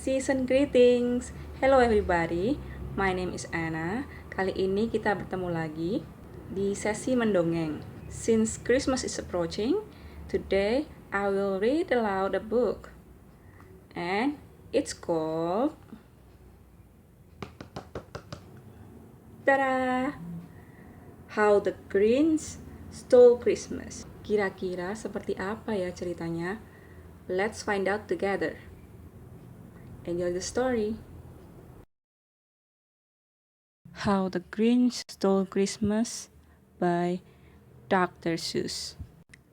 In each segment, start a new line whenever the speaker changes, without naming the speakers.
Season greetings. Hello everybody. My name is Anna. Kali ini kita bertemu lagi di sesi mendongeng. Since Christmas is approaching, today I will read aloud a book. And it's called Tada! How the Grinch Stole Christmas. Kira-kira seperti apa ya ceritanya? Let's find out together. Enjoy the story. How the Grinch Stole Christmas by Dr. Seuss.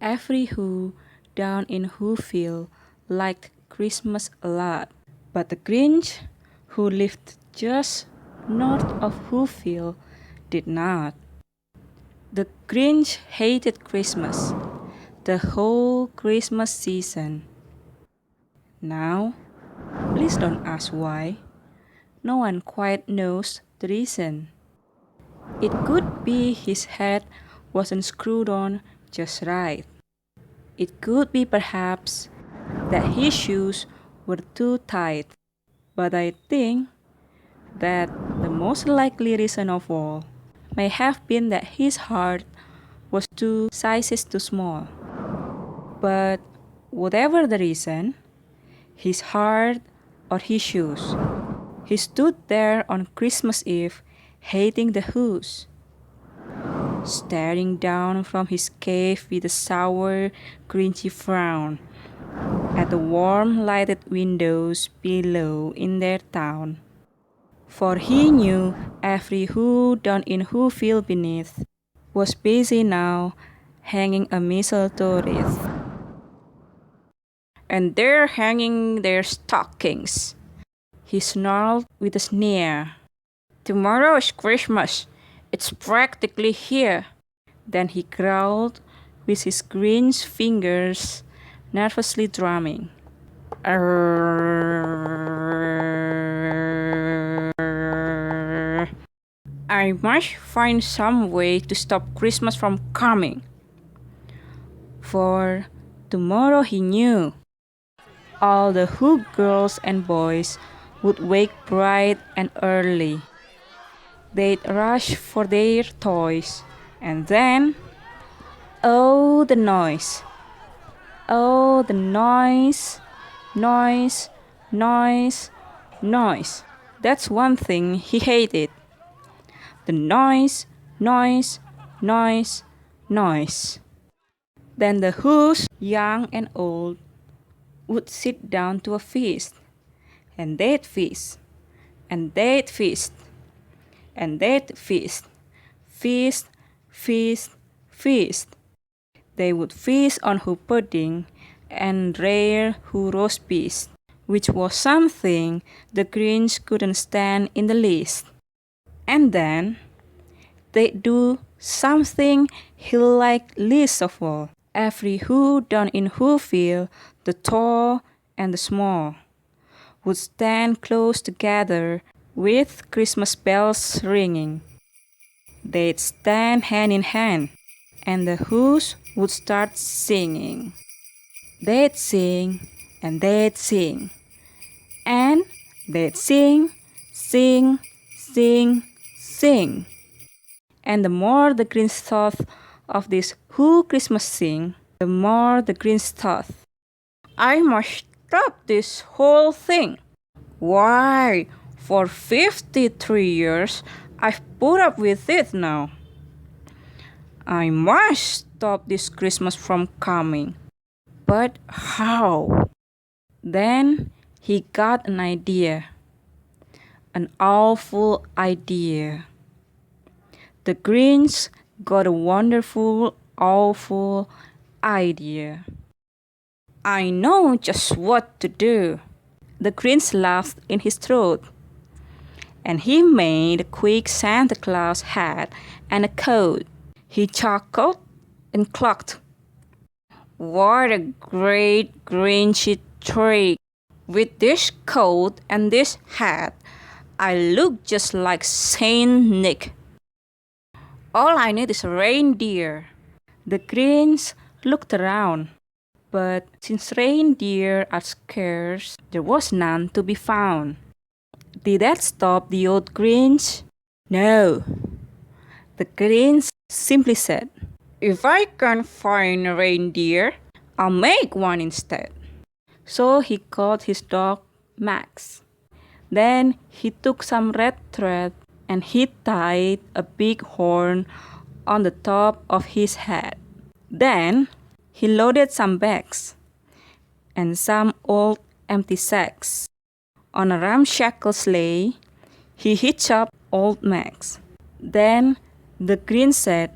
Every Who down in Whoville liked Christmas a lot, but the Grinch, who lived just north of Whoville, did not. The Grinch hated Christmas, the whole Christmas season. Now, please don't ask why. No one quite knows the reason. It could be his head wasn't screwed on just right. It could be perhaps that his shoes were too tight. But I think that the most likely reason of all may have been that his heart was 2 sizes too small. But whatever the reason, his heart or his shoes, he stood there on Christmas Eve, hating the Who's, staring down from his cave with a sour, grinchy frown at the warm lighted windows below in their town. For he knew every Who down in Whoville beneath was busy now hanging a mistletoe wreath. And they're hanging their stockings, he snarled with a sneer. Tomorrow is Christmas. It's practically here. Then he growled with his Grinch fingers nervously drumming. I must find some way to stop Christmas from coming. For tomorrow he knew all the Who girls and boys would wake bright and early. They'd rush for their toys, and then, oh the noise. Oh the noise, noise, noise, noise. That's one thing he hated. The noise, noise, noise, noise. Then the Who's, young and old, would sit down to a feast, and they'd feast, and they'd feast, and they'd feast, feast, feast, feast. They would feast on Who pudding and rare Who roast beef, which was something the Grinch couldn't stand in the least. And then they'd do something he liked least of all. Every Who down in Whoville, the tall and the small, would stand close together with Christmas bells ringing. They'd stand hand in hand, and the Who's would start singing. They'd sing, and they'd sing, and they'd sing, sing, sing, sing. And the more the Grinch thought of this Who Christmas sing, the more the Grinch thought, I must stop this whole thing. Why, for 53 years, I've put up with it now. I must stop this Christmas from coming. But how? Then he got an idea. An awful idea. The Grinch got a wonderful, awful idea. I know just what to do. The Grinch laughed in his throat, and he made a quick Santa Claus hat and a coat. He chuckled and clucked. What a great Grinchy trick! With this coat and this hat, I look just like Saint Nick. All I need is a reindeer. The Grinch looked around. But since reindeer are scarce, there was none to be found. Did that stop the old Grinch? No. The Grinch simply said, "If I can't find a reindeer, I'll make one instead." So he called his dog Max. Then he took some red thread and he tied a big horn on the top of his head. Then he loaded some bags and some old empty sacks. On a ramshackle sleigh, he hitched up old Max. Then the Grinch said,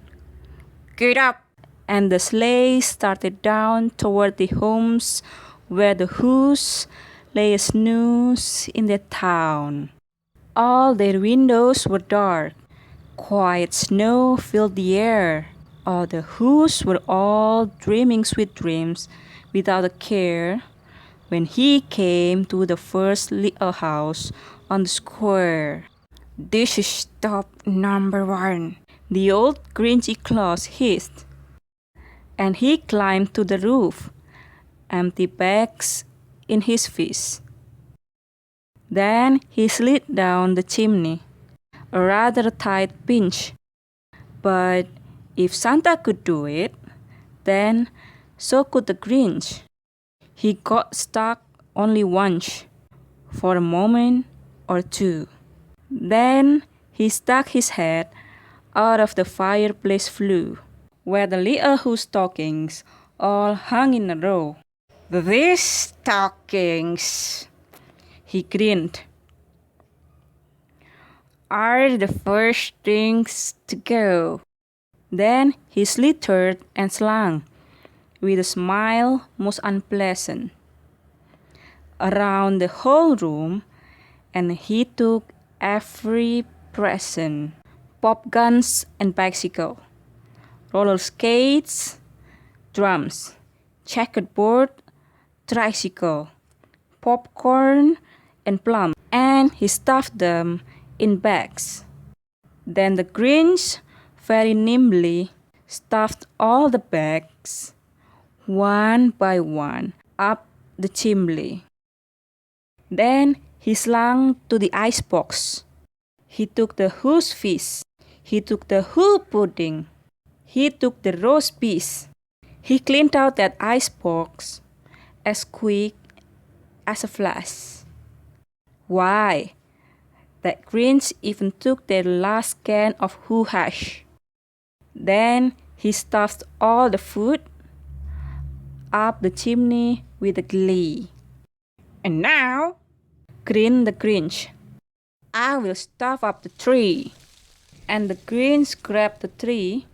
"Get up!" And the sleigh started down toward the homes where the Whos lay a snooze in the town. All their windows were dark. Quiet snow filled the air. All the Whos were all dreaming sweet dreams without a care when he came to the first little house on the square. "This is stop number 1," the old Grinchy Claus hissed. And he climbed to the roof, empty bags in his fist. Then he slid down the chimney, a rather tight pinch. But if Santa could do it, then so could the Grinch. He got stuck only once, for a moment or two. Then he stuck his head out of the fireplace flue, where the little Who stockings all hung in a row. "These stockings," he grinned, "are the first things to go." Then he slithered and slunk, with a smile most unpleasant, around the whole room, and he took every present: pop guns and bicycle, roller skates, drums, checkerboard, tricycle, popcorn, and plum, and he stuffed them in bags. Then the Grinch very nimbly stuffed all the bags, one by one, up the chimney. Then he slunk to the icebox. He took the Who's fish. He took the Who pudding. He took the roast beef. He cleaned out that icebox as quick as a flash. Why, that Grinch even took the last can of Who hash. Then he stuffed all the food up the chimney with a glee. "And now," grinned the Grinch, "I will stuff up the tree." And the Grinch grabbed the tree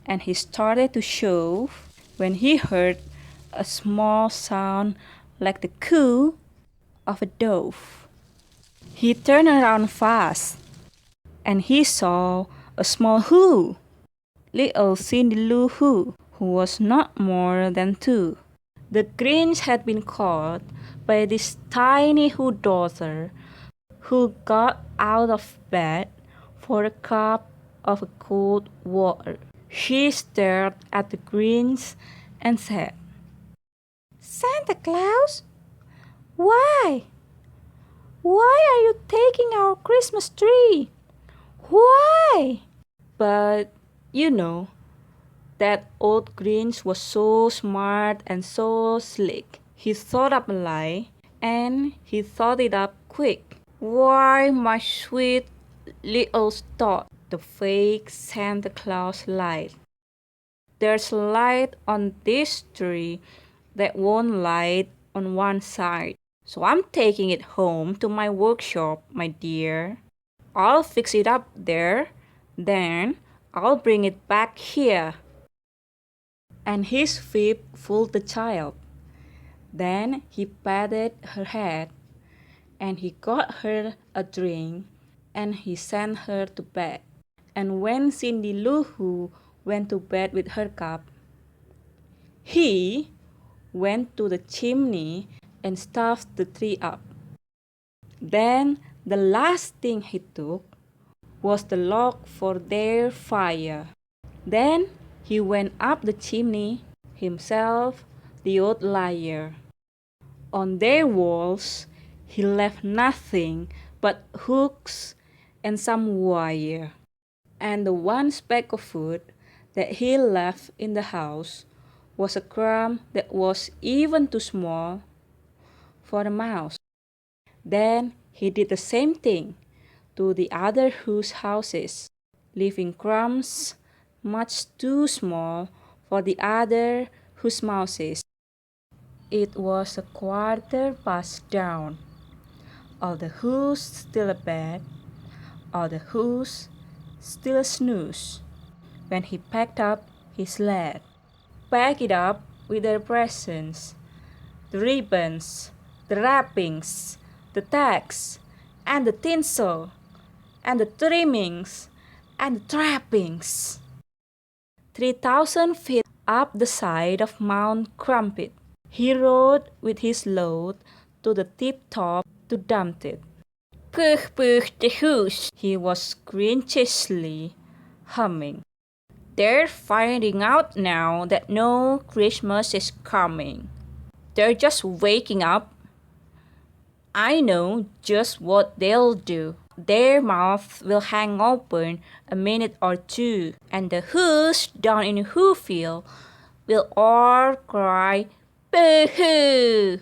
and he started to shove when he heard a small sound like the coo of a dove. He turned around fast and he saw a small Who, little Cindy Lou Who was not more than 2. The Grinch had been caught by this tiny Who daughter who got out of bed for a cup of cold water. She stared at the Grinch and said, "Santa Claus, why? Why are you taking our Christmas tree? Why?" But you know, that old Grinch was so smart and so slick. He thought up a lie, and he thought it up quick. "Why, my sweet little tot," the fake Santa Claus lied. "There's a light on this tree that won't light on one side. So I'm taking it home to my workshop, my dear. I'll fix it up there, then I'll bring it back here." And his whip fooled the child. Then he patted her head, and he got her a drink, and he sent her to bed. And when Cindy Lou Who went to bed with her cup, he went to the chimney and stuffed the tree up. Then the last thing he took was the log for their fire. Then he went up the chimney himself the old liar. On their walls, he left nothing but hooks and some wire. And the one speck of food that he left in the house was a crumb that was even too small for a mouse. Then he did the same thing to the other whose houses, leaving crumbs much too small for the other whose mouses. It was 1:15. All the who's still abed, all the who's still snooze, when he packed up his sled. Pack it up with their presents, the ribbons, the wrappings, the tags, and the tinsel, and the trimmings, and the trappings. 3,000 feet up the side of Mount Crumpit, he rode with his load to the tip-top to dump it. Puch, puch, the who's, he was grinchishly humming. They're finding out now that no Christmas is coming. They're just waking up. I know just what they'll do. Their mouths will hang open a minute or two, and the who's down in Whoville will all cry, boo-hoo!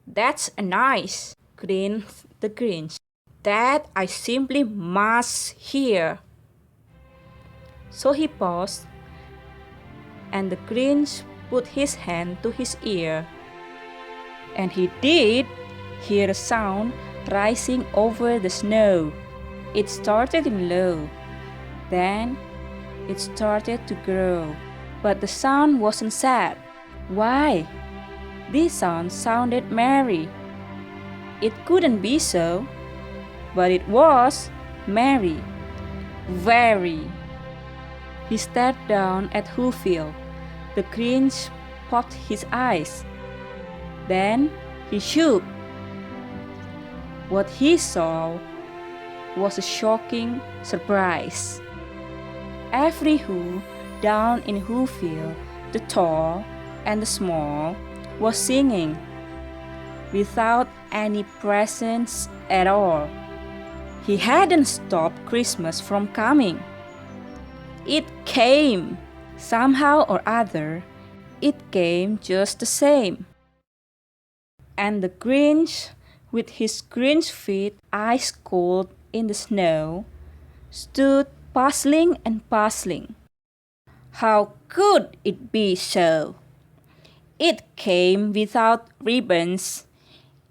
That's nice, grinned the Grinch. That I simply must hear. So he paused, and the Grinch put his hand to his ear, and he did hear a sound rising over the snow. It started in low, then it started to grow, but the sound wasn't sad. Why? This sound sounded merry. It couldn't be so, but it was merry, very. He stared down at Whoville. The Grinch popped his eyes. Then he shook. What he saw was a shocking surprise. Every who down in Whoville, the tall and the small, was singing without any presents at all. He hadn't stopped Christmas from coming. It came. Somehow or other, it came just the same. And the Grinch, with his Grinch feet ice cold in the snow, stood puzzling and puzzling. How could it be so? It came without ribbons.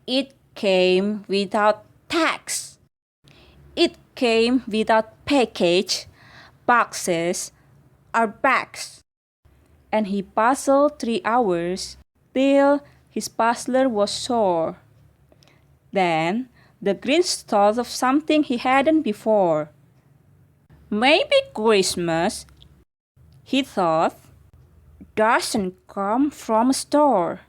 It came without tags. It came without package, boxes, or bags. And he puzzled 3 hours till his puzzler was sore. Then the Grinch thought of something he hadn't before. Maybe Christmas, he thought, doesn't come from a store.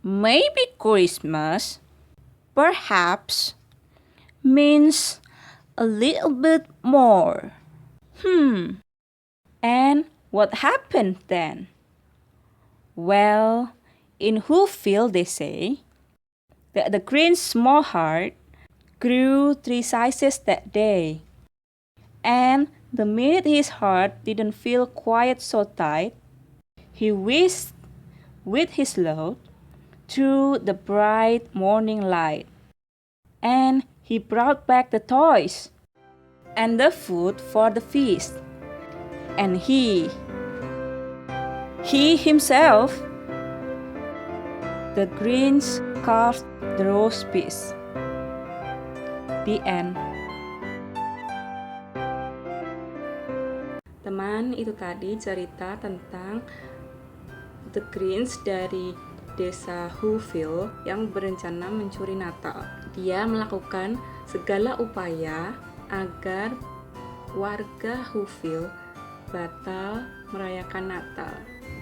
Maybe Christmas, perhaps, means a little bit more. And what happened then? Well, in Whoville they say that the Grinch's small heart grew 3 sizes that day. And the minute his heart didn't feel quite so tight, he whisked with his load through the bright morning light. And he brought back the toys and the food for the feast. And he himself, the Grinch, carved the roast piece. The end. Teman, itu tadi cerita tentang The Grinch dari desa Whoville yang berencana mencuri Natal. Dia melakukan segala upaya agar warga Whoville batal merayakan Natal.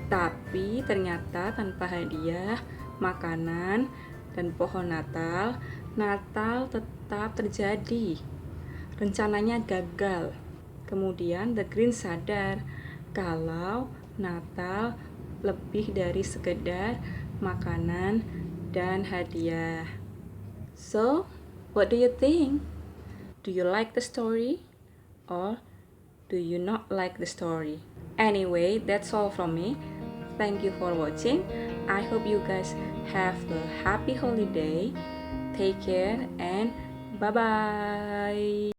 Tapi ternyata tanpa hadiah, makanan, dan pohon Natal, Natal tetap terjadi. Rencananya gagal. Kemudian The Grinch sadar kalau Natal lebih dari sekedar makanan dan hadiah. So, what do you think? Do you like the story? Or do you not like the story? Anyway, that's all from me. Thank you for watching. I hope you guys have a happy holiday. Take care and bye bye.